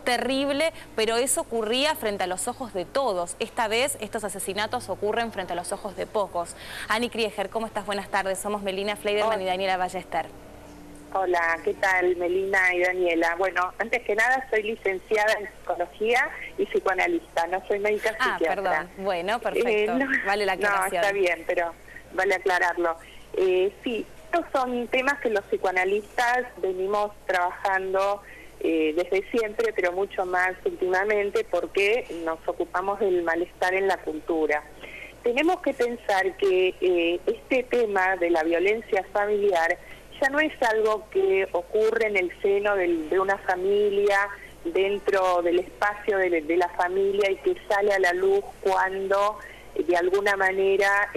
terrible, pero eso ocurría frente a los ojos de todos. Esta vez estos asesinatos ocurren frente a los ojos de pocos. Ani Krieger, ¿cómo estás? Buenas tardes. Somos Melina Fleiderman y Daniela Ballester. Hola, ¿qué tal, Melina y Daniela? Bueno, antes que nada soy licenciada en psicología y psicoanalista, no soy médica psiquiatra. Perdón. Bueno, perfecto. Vale la aclaración. No, está bien, pero vale aclararlo. Sí, estos son temas que los psicoanalistas venimos trabajando desde siempre, pero mucho más últimamente porque nos ocupamos del malestar en la cultura. Tenemos que pensar que este tema de la violencia familiar ya no es algo que ocurre en el seno de una familia, dentro del espacio de la familia y que sale a la luz cuando de alguna manera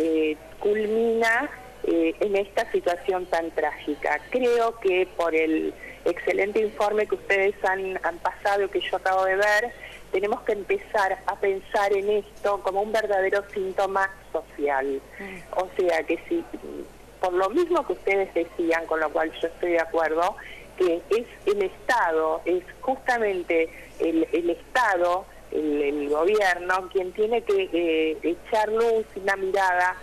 culmina en esta situación tan trágica. Creo que por el excelente informe que ustedes han pasado y que yo acabo de ver, tenemos que empezar a pensar en esto como un verdadero síntoma social. O sea que si, por lo mismo que ustedes decían, con lo cual yo estoy de acuerdo, que es el Estado, es justamente el Estado, el gobierno, quien tiene que echar luz y una mirada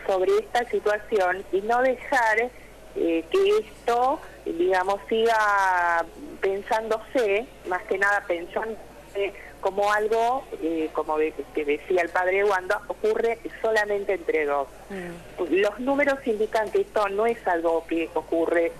sobre esta situación y no dejar que esto, digamos, siga pensándose, más que nada pensándose como algo, como que decía el padre Wanda, ocurre solamente entre dos. Los números indican que esto no es algo que ocurre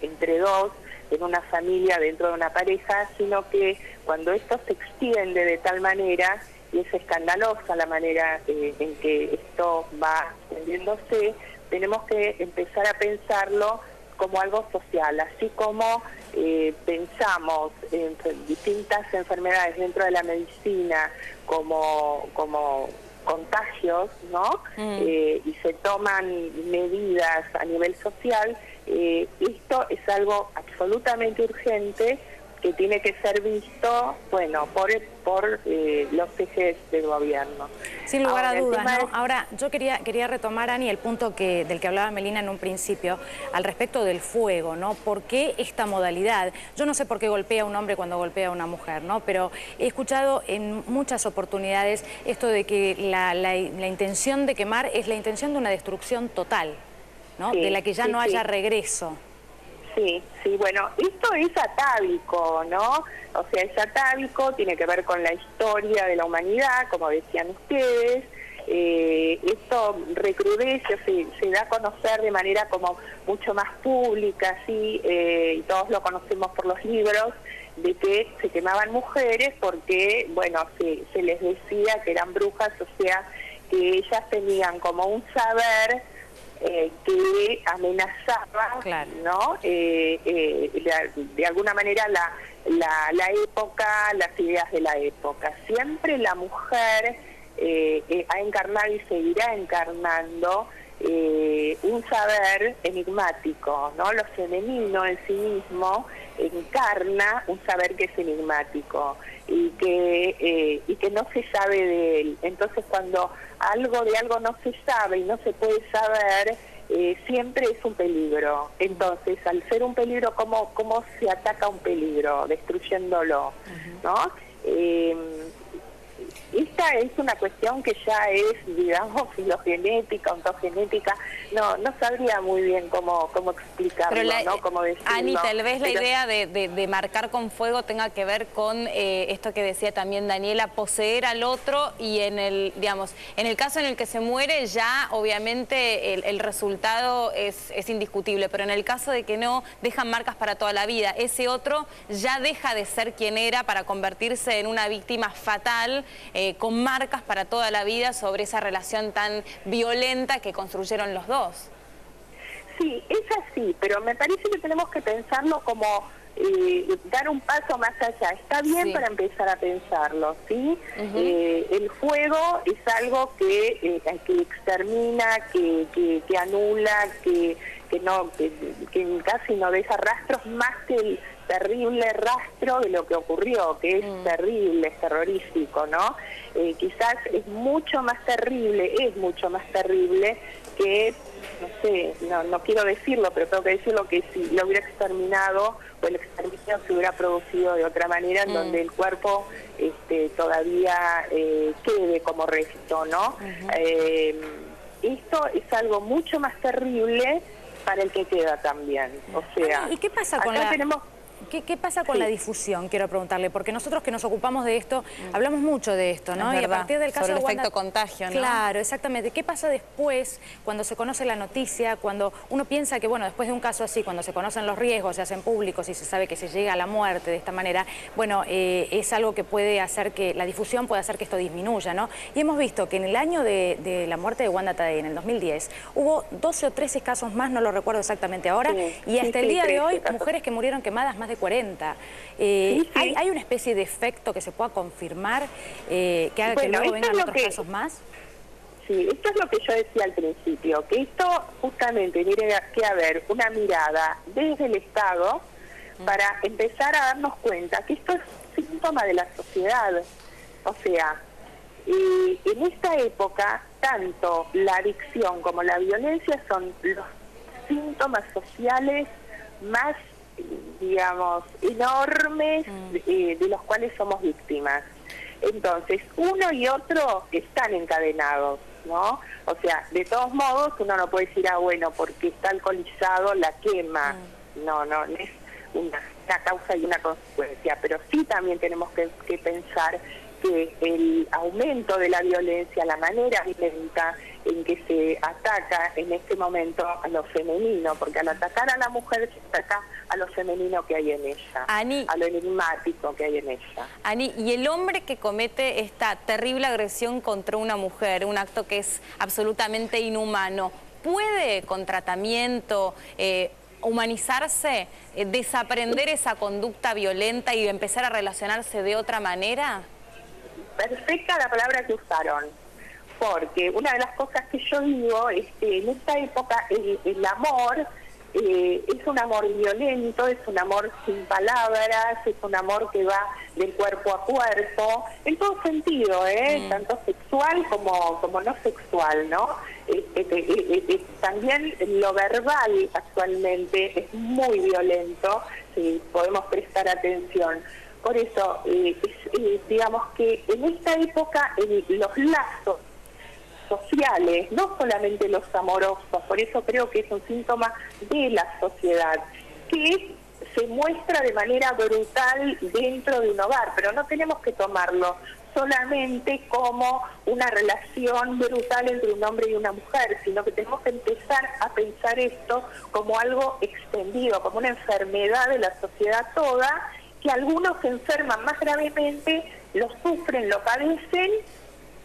entre dos, en una familia, dentro de una pareja, sino que cuando esto se extiende de tal manera, y es escandalosa la manera en que esto va extendiéndose, tenemos que empezar a pensarlo como algo social, así como pensamos en distintas enfermedades dentro de la medicina como contagios, ¿no? Y se toman medidas a nivel social, esto es algo absolutamente urgente que tiene que ser visto, bueno, por los ejes del gobierno. Sin lugar a dudas, ¿no? Ahora, yo quería retomar, Ani, el punto del que hablaba Melina en un principio, al respecto del fuego, ¿no? ¿Por qué esta modalidad? Yo no sé por qué golpea a un hombre cuando golpea a una mujer, ¿no? Pero he escuchado en muchas oportunidades esto de que la intención de quemar es la intención de una destrucción total, ¿no? Sí, de la que ya no haya regreso. Sí, bueno, esto es atávico, ¿no? O sea, es atávico, tiene que ver con la historia de la humanidad, como decían ustedes. Esto recrudece, se da a conocer de manera como mucho más pública, ¿sí? Y todos lo conocemos por los libros, de que se quemaban mujeres porque, bueno, se les decía que eran brujas, o sea, que ellas tenían como un saber que amenazaba, claro, ¿no? De alguna manera la época, las ideas de la época. Siempre la mujer ha encarnado y seguirá encarnando un saber enigmático, ¿no? Lo femenino en sí mismo encarna un saber que es enigmático y que no se sabe de él. Entonces, cuando algo de algo no se sabe y no se puede saber, siempre es un peligro. Entonces, al ser un peligro, ¿cómo se ataca un peligro? Destruyéndolo, ¿no? Esta es una cuestión que ya es, digamos, filogenética, ontogenética, no sabría muy bien cómo explicarlo, ¿no? Cómo decirlo. Ani, tal vez la idea de marcar con fuego tenga que ver con esto que decía también Daniela, poseer al otro, y en el caso en el que se muere ya obviamente el resultado es indiscutible, pero en el caso de que no, dejan marcas para toda la vida. Ese otro ya deja de ser quien era para convertirse en una víctima fatal, con marcas para toda la vida sobre esa relación tan violenta que construyeron los dos. Sí, es así, pero me parece que tenemos que pensarlo como dar un paso más allá. Está bien para empezar a pensarlo, ¿sí? El fuego es algo que extermina, que anula, que casi no deja rastros más que el terrible rastro de lo que ocurrió, que es terrible, es terrorífico, ¿no? Quizás es mucho más terrible que no sé, no quiero decirlo, pero tengo que decirlo, que si lo hubiera exterminado o el exterminio se hubiera producido de otra manera, en donde el cuerpo todavía quede como resto, ¿no? Esto es algo mucho más terrible para el que queda también. O sea, ¿y qué pasa con ¿Qué pasa con la difusión? Quiero preguntarle, porque nosotros que nos ocupamos de esto, hablamos mucho de esto, ¿no? Y a partir del caso sobre el de efecto contagio, ¿no? Claro, exactamente. ¿Qué pasa después, cuando se conoce la noticia, cuando uno piensa que, bueno, después de un caso así, cuando se conocen los riesgos, se hacen públicos y se sabe que se llega a la muerte de esta manera, bueno, es algo que puede hacer que, la difusión puede hacer que esto disminuya, ¿no? Y hemos visto que en el año de la muerte de Wanda Tadei, en el 2010, hubo 12 o 13 casos más, no lo recuerdo exactamente ahora, y hasta el día de hoy, mujeres que murieron quemadas, más de 40. ¿Hay una especie de efecto que se pueda confirmar que haga que luego vengan otros casos más? Sí, esto es lo que yo decía al principio, que esto justamente tiene que haber una mirada desde el Estado para empezar a darnos cuenta que esto es síntoma de la sociedad. O sea, en esta época, tanto la adicción como la violencia son los síntomas sociales más, digamos, enormes de los cuales somos víctimas. Entonces, uno y otro están encadenados, ¿no? O sea, de todos modos, uno no puede decir, bueno, porque está alcoholizado la quema. No es una causa y una consecuencia, pero sí también tenemos que pensar que el aumento de la violencia, la manera violenta en que se ataca en este momento a lo femenino, porque al atacar a la mujer se ataca a lo femenino que hay en ella, Ani, a lo enigmático que hay en ella. Ani, y el hombre que comete esta terrible agresión contra una mujer, un acto que es absolutamente inhumano, ¿puede con tratamiento humanizarse, desaprender esa conducta violenta y empezar a relacionarse de otra manera? Perfecta la palabra que usaron, porque una de las cosas que yo digo es que en esta época el amor es un amor violento, es un amor sin palabras, es un amor que va del cuerpo a cuerpo, en todo sentido, tanto sexual como no sexual, ¿no? También lo verbal actualmente es muy violento, si podemos prestar atención. Por eso, digamos que en esta época los lazos sociales, no solamente los amorosos, por eso creo que es un síntoma de la sociedad, que se muestra de manera brutal dentro de un hogar, pero no tenemos que tomarlo solamente como una relación brutal entre un hombre y una mujer, sino que tenemos que empezar a pensar esto como algo extendido, como una enfermedad de la sociedad toda, que algunos se enferman más gravemente, lo sufren, lo padecen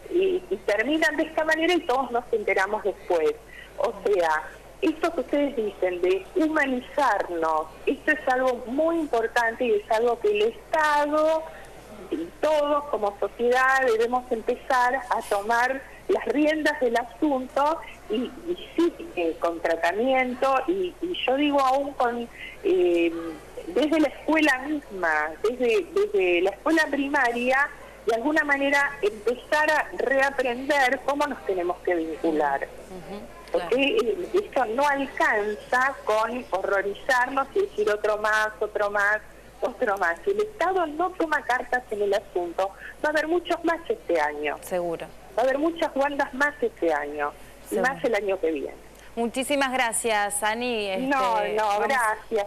y terminan de esta manera y todos nos enteramos después. O sea, esto que ustedes dicen de humanizarnos, esto es algo muy importante y es algo que el Estado y todos como sociedad debemos empezar a tomar las riendas del asunto y sí, con tratamiento y yo digo aún con... desde la escuela misma, desde la escuela primaria, de alguna manera empezar a reaprender cómo nos tenemos que vincular. Porque esto no alcanza con horrorizarnos y decir otro más. Si el Estado no toma cartas en el asunto, va a haber muchos más este año. Seguro. Va a haber muchas Wandas más este año, y más el año que viene. Muchísimas gracias, Ani.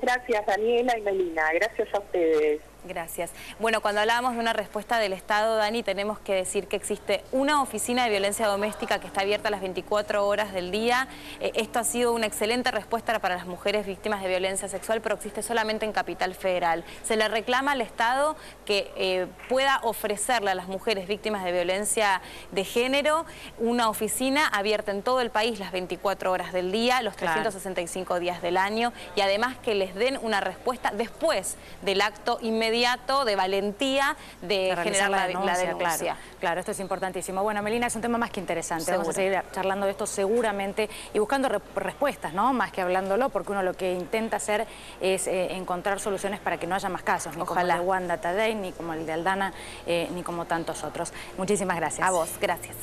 Gracias Daniela y Melina, gracias a ustedes. Gracias. Bueno, cuando hablábamos de una respuesta del Estado, Dani, tenemos que decir que existe una oficina de violencia doméstica que está abierta las 24 horas del día. Esto ha sido una excelente respuesta para las mujeres víctimas de violencia sexual, pero existe solamente en Capital Federal. Se le reclama al Estado que pueda ofrecerle a las mujeres víctimas de violencia de género una oficina abierta en todo el país las 24 horas del día, los 365 días del año, y además que les den una respuesta después del acto inmediato de valentía de generar la denuncia. Claro, esto es importantísimo. Bueno, Melina, es un tema más que interesante. Vamos a seguir charlando de esto seguramente y buscando respuestas, ¿no? Más que hablándolo, porque uno lo que intenta hacer es encontrar soluciones para que no haya más casos, ni como el de Wanda Tadei, ni como el de Aldana, ni como tantos otros. Muchísimas gracias. A vos, gracias.